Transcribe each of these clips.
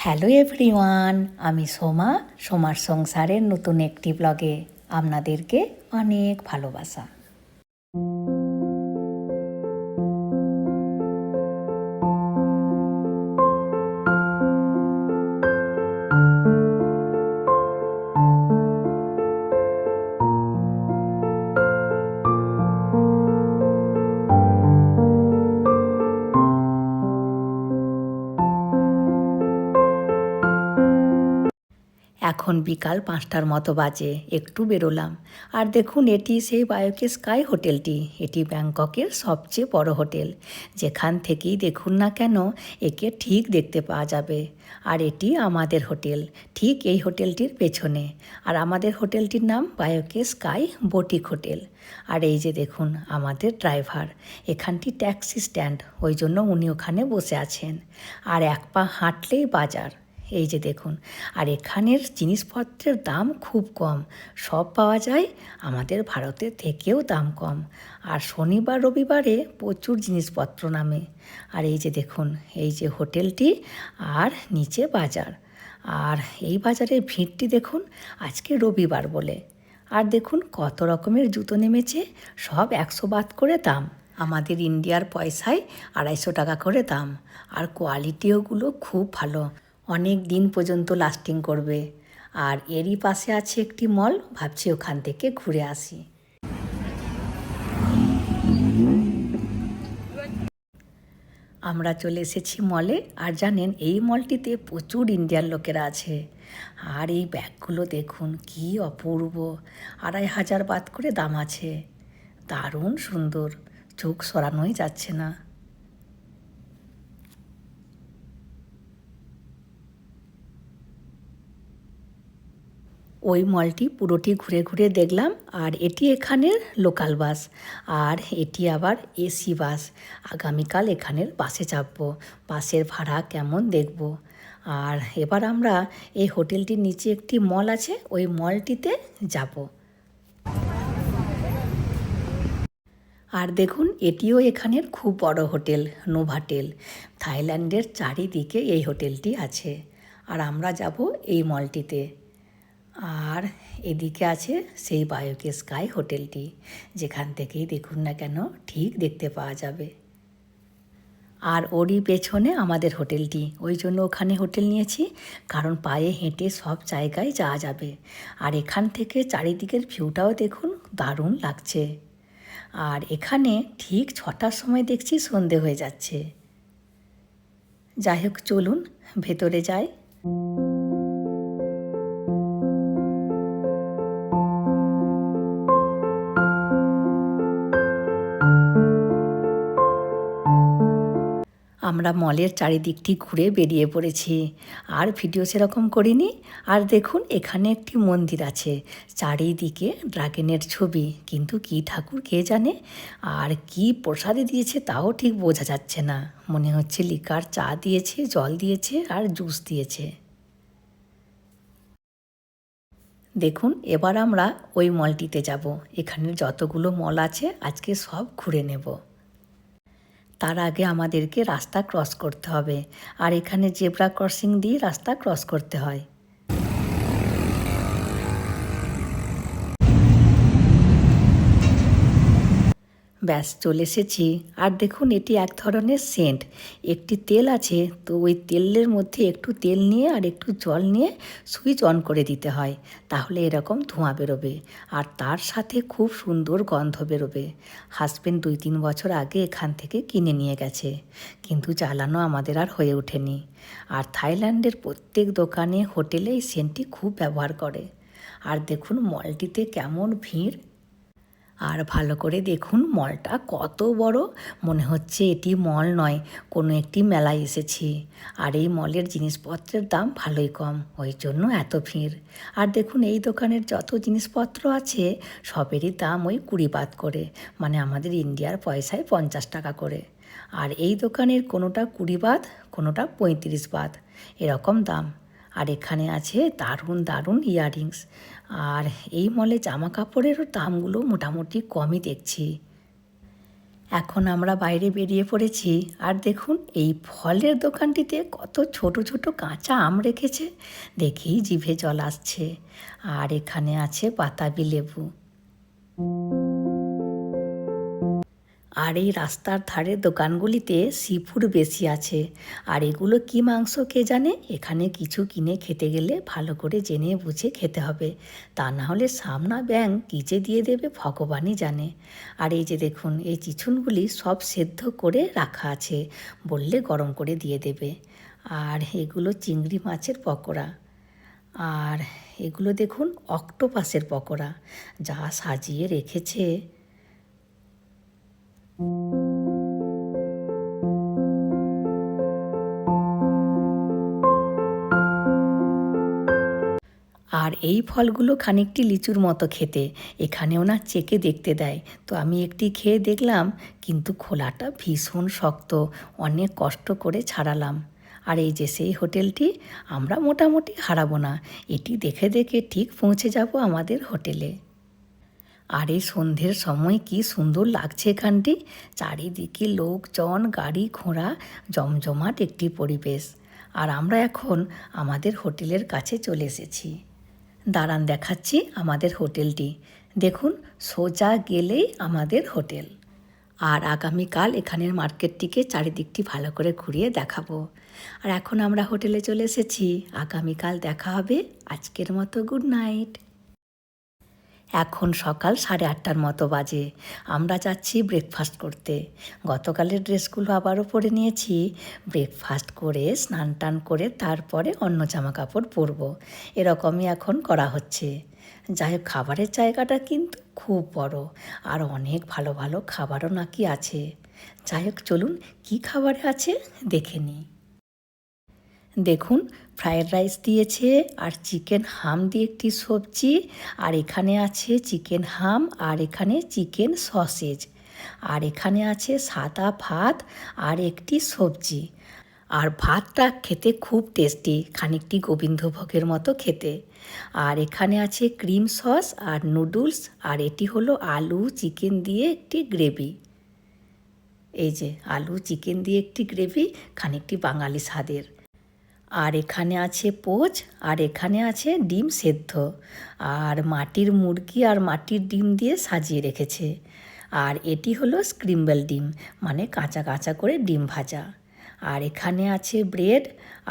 Hello everyone, আমি সোমার সংসারের নতুন একটি ব্লগে আপনাদেরকে অনেক ভালোবাসা। এখন বিকাল 5টার মতো বাজে, একটু বেরোলাম। আর দেখুন, এটি সেই বায়োকে স্কাই হোটেলটি। এটি ব্যাংককের সবচেয়ে বড় হোটেল। যেখান থেকেই দেখুন না কেন, একে ঠিক দেখতে পাওয়া যাবে। আর এটি আমাদের হোটেল, ঠিক এই হোটেলটির পেছনে। আর আমাদের হোটেলটির নাম বায়োকে স্কাই বুটিক হোটেল। আর এই যে দেখুন আমাদের ড্রাইভার, এখানটি ট্যাক্সি স্ট্যান্ড, ওই জন্য উনি ওখানে বসে আছেন। আর এক পা হাঁটলেই বাজার, এই যে দেখুন। আর এখানের জিনিসপত্রের দাম খুব কম, সব পাওয়া যায় আমাদের ভারতের থেকেও দাম কম। আর শনিবার রবিবারে প্রচুর জিনিসপত্র নামে। আর এই যে দেখুন, এই যে হোটেলটি আর নিচে বাজার। আর এই বাজারের ভিড়টি দেখুন, আজকে রবিবার বলে। আর দেখুন কত রকমের জুতো নেমেছে, সব 100 বাত করে দাম। আমাদের ইন্ডিয়ার পয়সায় 250 টাকা করে দাম। আর কোয়ালিটিওগুলো খুব ভালো, অনেক দিন পর্যন্ত লাস্টিং করবে। আর এরই পাশে আছে একটি মল, ভাবছি ওখান থেকে ঘুরে আসি। আমরা চলে এসেছি মলে। আর জানেন, এই মলটিতে প্রচুর ইন্ডিয়ান লোকেরা আছে। আর এই ব্যাগগুলো দেখুন কি অপূর্ব, 2500 বাত করে দাম আছে। দারুণ সুন্দর, চোখ সরানোই যাচ্ছে না। ওই মলটি পুরোটি ঘুরে ঘুরে দেখলাম। আর এটি এখানের লোকাল বাস, আর এটি আবার এসি বাস। আগামীকাল এখানের বাসে চাপবো, বাসের ভাড়া কেমন দেখব। আর এবার আমরা এই হোটেলটির নিচে একটি মল আছে, ওই মলটিতে যাব। আর দেখুন, এটিও এখানের খুব বড় হোটেল, নোভাটেল। থাইল্যান্ডের চারিদিকে এই হোটেলটি আছে। আর আমরা যাব এই মলটিতে। আর এদিকে আছে সেই বায়োকে স্কাই হোটেলটি, যেখান থেকেই দেখুন না কেন ঠিক দেখতে পাওয়া যাবে। আর ওরই পেছনে আমাদের হোটেলটি, ওই জন্য ওখানে হোটেল নিয়েছি, কারণ পায়ে হেঁটে সব জায়গায় যাওয়া যাবে। আর এখান থেকে চারিদিকের ভিউটাও দেখুন, দারুণ লাগছে। আর এখানে ঠিক 6টার সময় দেখছি সন্ধে হয়ে যাচ্ছে। যাই হোক, চলুন ভেতরে যাই। আমরা মলের চারিদিকটি ঘুরে বেরিয়ে পড়েছি, আর ভিডিও সেরকম করিনি। আর দেখুন, এখানে একটি মন্দির আছে, চারিদিকে ড্রাগনের ছবি, কিন্তু কি ঠাকুর কে জানে। আর কি প্রসাদে দিয়েছে তাও ঠিক বোঝা যাচ্ছে না, মনে হচ্ছে লিকার চা দিয়েছে, জল দিয়েছে আর জুস দিয়েছে। দেখুন, এবার আমরা ওই মলটিতে যাব। এখানের যতগুলো মল আছে আজকে সব ঘুরে নেব। তার আগে আমাদেরকে রাস্তা ক্রস করতে হবে। আর এখানে জেব্রা ক্রসিং দিয়ে রাস্তা ক্রস করতে হয়। ব্যাস চলে এসেছি। আর দেখুন, এটি এক ধরনের সেন্ট। একটি তেল আছে, তো ওই তেলের মধ্যে একটু তেল নিয়ে আর একটু জল নিয়ে সুইচ অন করে দিতে হয়, তাহলে এরকম ধোঁয়া বেরোবে। আর তার সাথে খুব সুন্দর গন্ধ বেরোবে। হাজবেন্ড 2-3 বছর আগে এখান থেকে কিনে নিয়ে গেছে, কিন্তু জ্বালানো আমাদের আর হয়ে ওঠেনি। আর থাইল্যান্ডের প্রত্যেক দোকানে, হোটেলে এই সেন্টটি খুব ব্যবহার করে। আর দেখুন মলটিতে কেমন ভিড়। আর ভালো করে দেখুন মলটা কত বড়, মনে হচ্ছে এটি মল নয়, কোনো একটি মেলায় এসেছি। আর এই মলের জিনিসপত্রের দাম ভালোই কম, ওই জন্য এত ভিড়। আর দেখুন, এই দোকানের যত জিনিসপত্র আছে সবেরই দাম ওই 20 বাত করে, মানে আমাদের ইন্ডিয়ার পয়সায় 50 টাকা করে। আর এই দোকানের কোনোটা 20 বাত, কোনোটা 35 বাত, এরকম দাম। আর এখানে আছে দারুণ দারুণ ইয়াররিংস। আর এই মলে জামা কাপড়েরও দামগুলো মোটামুটি কমই দেখছি। এখন আমরা বাইরে বেরিয়ে পড়েছি, আর দেখুন এই ফলের দোকানটিতে কত ছোট ছোট কাঁচা আম রেখেছে, দেখেই জিভে জল আসছে। আর এখানে আছে বাতাবি লেবু। আর এই রাস্তার ধারের দোকানগুলিতে সি ফুড বেশি আছে। আর এগুলো কি মাংস কে জানে, এখানে কিছু কিনে খেতে গেলে ভালো করে জেনে বুঝে খেতে হবে, তা না হলে সামনা ব্যাঙ কী যে দিয়ে দেবে ভগবানই জানে। আর এই যে দেখুন, এই চিছুনগুলি সব সেদ্ধ করে রাখা আছে, বললে গরম করে দিয়ে দেবে। আর এগুলো চিংড়ি মাছের পকোড়া। আর এগুলো দেখুন অক্টোপাসের পকোড়া, যা সাজিয়ে রেখেছে। আর এই ফলগুলো খানিকটি লিচুর মতো খেতে, এখানেও না চেকে দেখতে দেয়। তো আমি একটি খেয়ে দেখলাম, কিন্তু খোলাটা ভীষণ শক্ত, অনেক কষ্ট করে ছাড়ালাম। আর এই যে সেই হোটেলটি, আমরা মোটামুটি হারাবো না, এটি দেখে দেখে ঠিক পৌঁছে যাব আমাদের হোটেলে। আর এই সন্ধ্যের সময় কি সুন্দর লাগছে এখানটি, চারিদিকে লোকজন, গাড়ি ঘোড়া, জমজমাট একটি পরিবেশ। আর আমরা এখন আমাদের হোটেলের কাছে চলে এসেছি। দাঁড়ান দেখাচ্ছি আমাদের হোটেলটি, দেখুন সোজা গেলেই আমাদের হোটেল। আর আগামীকাল এখানের মার্কেটটিকে চারিদিকটি ভালো করে ঘুরিয়ে দেখাবো। আর এখন আমরা হোটেলে চলে এসেছি, আগামীকাল দেখা হবে। আজকের মতো গুড নাইট। এখন সকাল 8:30টার মতো বাজে, আমরা যাচ্ছি ব্রেকফাস্ট করতে। গতকালের ড্রেসগুলো আবারও পরে নিয়েছি, ব্রেকফাস্ট করে স্নান টান করে তারপরে অন্য জামা কাপড় পরবো, এরকমই এখন করা হচ্ছে। যাই হোক, খাবারের জায়গাটা কিন্তু খুব বড়, আর অনেক ভালো ভালো খাবারও নাকি আছে। যাই হোক, চলুন কী খাবারে আছে দেখে নিই। দেখুন, ফ্রায়েড রাইস দিয়েছে, আর চিকেন হাম দিয়ে একটি সবজি, আর এখানে আছে চিকেন হাম, আর এখানে চিকেন সসেজ, আর এখানে আছে সাদা ভাত আর একটি সবজি। আর ভাতটা খেতে খুব টেস্টি, খানিকটি গোবিন্দভোগের মতো খেতে। আর এখানে আছে ক্রিম সস আর নুডলস, আর এটি হলো আলু চিকেন দিয়ে একটি গ্রেভি। এই যে আলু চিকেন দিয়ে একটি গ্রেভি, খানিকটি বাঙালি স্বাদের। আর এখানে আছে পোচ, আর এখানে আছে ডিম সেদ্ধ, আর মাটির মুরগি আর মাটির ডিম দিয়ে সাজিয়ে রেখেছে। আর এটি হলো স্ক্রিম্বল ডিম, মানে কাঁচা কাঁচা করে ডিম ভাজা। আর এখানে আছে ব্রেড,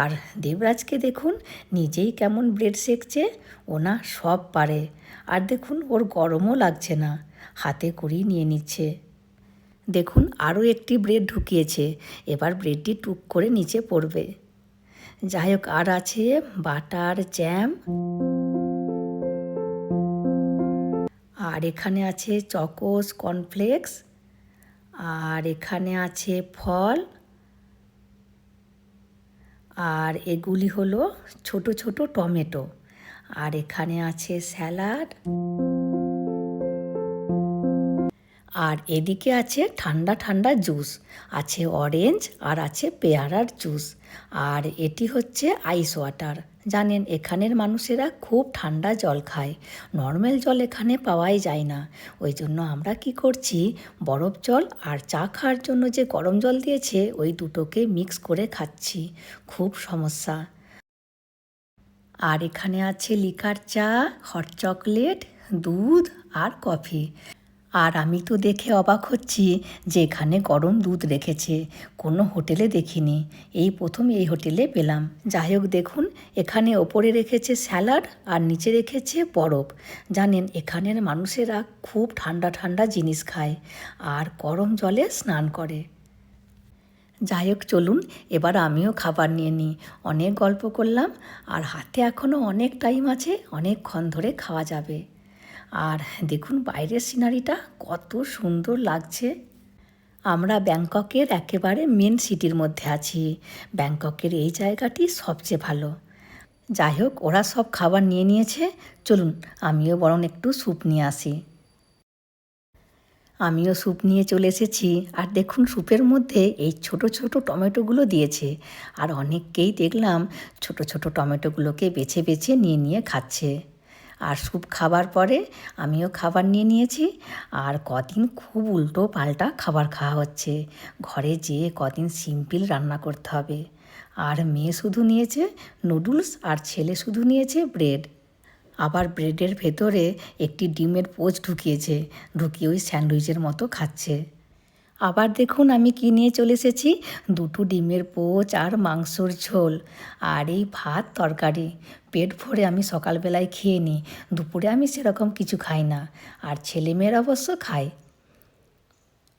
আর দেবরাজকে দেখুন নিজেই কেমন ব্রেড সেঁকছে, ও না সব পারে। আর দেখুন ওর গরমও লাগছে না, হাতে করেই নিয়ে নিচ্ছে। দেখুন আরও একটি ব্রেড ঢুকিয়েছে, এবার ব্রেডটি টুক করে নিচে পড়বে। যাই হোক, আর আছে বাটার জ্যাম, আর এখানে আছে চকোস কর্নফ্লেক্স, আর এখানে আছে ফল, আর এগুলি হলো ছোট ছোট টমেটো, আর এখানে আছে স্যালাড, আর এদিকে আছে ঠান্ডা ঠান্ডা জুস, আছে অরেঞ্জ আর আছে পেয়ারার জুস। আর এটি হচ্ছে আইস ওয়াটার। জানেন এখানের মানুষেরা খুব ঠান্ডা জল খায়, নর্মাল জল এখানে পাওয়াই যায় না। ওই জন্য আমরা কি করছি, বরফ জল আর চা খাওয়ার জন্য যে গরম জল দিয়েছে ওই দুটোকে মিক্স করে খাচ্ছি, খুব সমস্যা। আর এখানে আছে লিকার চা, হট চকলেট, দুধ আর কফি। আর আমি তো দেখে অবাক হচ্ছি যে এখানে গরম দুধ রেখেছে, কোনো হোটেলে দেখিনি, এই প্রথম এই হোটেলে পেলাম। যাই হোক, দেখুন এখানে ওপরে রেখেছে স্যালাড আর নিচে রেখেছে বরফ। জানেন এখানের মানুষেরা খুব ঠান্ডা ঠান্ডা জিনিস খায় আর গরম জলে স্নান করে। যাই হোক, চলুন এবার আমিও খাবার নিয়ে নিই, অনেক গল্প করলাম, আর হাতে এখনও অনেক টাইম আছে, অনেকক্ষণ ধরে খাওয়া যাবে। আর দেখুন বাইরের সিনারিটা কত সুন্দর লাগছে। আমরা ব্যাংককের একেবারে মেন সিটির মধ্যে আছি, ব্যাংককের এই জায়গাটি সবচেয়ে ভালো। যাই হোক, ওরা সব খাবার নিয়ে নিয়েছে, চলুন আমিও বরং একটু স্যুপ নিয়ে আসি। আমিও স্যুপ নিয়ে চলে এসেছি, আর দেখুন স্যুপের মধ্যে এই ছোট ছোট টমেটোগুলো দিয়েছে, আর অনেককেই দেখলাম ছোট ছোট টমেটোগুলোকে বেছে বেছে নিয়ে নিয়ে খাচ্ছে। আর স্যুপ খাবার পরে আমিও খাবার নিয়ে নিয়েছি। আর কদিন খুব উল্টো পাল্টা খাবার খাওয়া হচ্ছে, ঘরে যেয়ে কদিন সিম্পল রান্না করতে হবে। আর মেয়ে শুধু নিয়েছে নুডলস আর ছেলে শুধু নিয়েছে ব্রেড। আবার ব্রেডের ভেতরে একটি ডিমের পোচ ঢুকিয়ে ওই স্যান্ডউইচের মতো খাচ্ছে। আবার দেখুন আমি কী নিয়ে চলে এসেছি, 2টো ডিমের পোচ আর মাংসর ঝোল আর এই ভাত তরকারি। পেট ভরে আমি সকালবেলায় খেয়ে নিই, দুপুরে আমি সেরকম কিছু খাই না, আর ছেলেমেয়েরা অবশ্য খায়।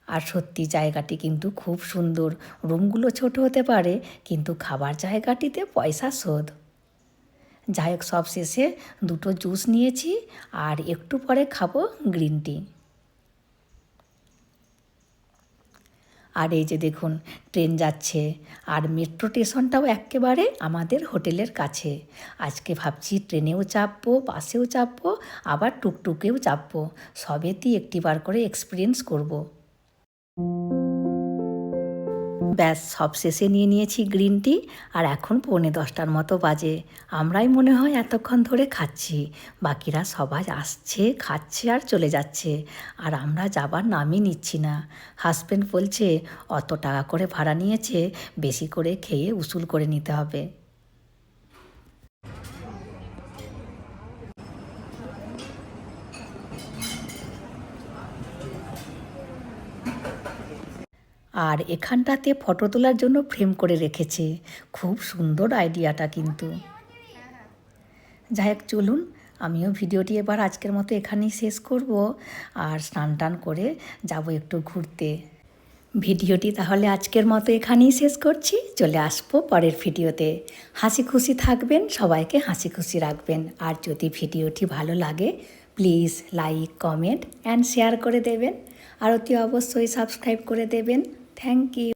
আর সত্যি জায়গাটি কিন্তু খুব সুন্দর, রুমগুলো ছোট হতে পারে কিন্তু খাবার জায়গাটিতে পয়সা শোধ। যাই হোক, সব শেষে 2টো জুস নিয়েছি আর একটু পরে খাবো গ্রিন টি। আর এই যে দেখুন ট্রেন যাচ্ছে, আর মেট্রো স্টেশনটাও একেবারে আমাদের হোটেলের কাছে। আজকে ভাবছি ট্রেনেও চাপবো, বাসেও চাপবো, আবার টুকটুকেও চাপবো, সবেতেই একটিবার করে এক্সপিরিয়েন্স করব। ব্যাস সব শেষে নিয়ে নিয়েছি গ্রিন টি, আর এখন 9:45 মতো বাজে। আমরাই মনে হয় এতক্ষণ ধরে খাচ্ছি, বাকিরা সবাই আসছে, খাচ্ছে আর চলে যাচ্ছে, আর আমরা যাবার নামই নিচ্ছি না। হাজব্যান্ড বলছে অত টাকা করে ভাড়া নিয়েছে, বেশি করে খেয়ে উসুল করে নিতে হবে। আর এখানটাতে ফটো তোলার জন্য ফ্রেম করে রেখেছে, খুব সুন্দর আইডিয়াটা কিন্তু। যাই হোক চলুন, আমিও ভিডিওটি এবার আজকের মতো এখানেই শেষ করব, আর স্নান টান করে যাব একটু ঘুরতে। ভিডিওটি তাহলে আজকের মতো এখানেই শেষ করছি, চলে আসবো পরের ভিডিওতে। হাসি খুশি থাকবেন, সবাইকে হাসি খুশি রাখবেন, আর যদি ভিডিওটি ভালো লাগে please like, comment and share করে দেবেন, আর অতি অবশ্যই সাবস্ক্রাইব করে দেবেন। Thank you.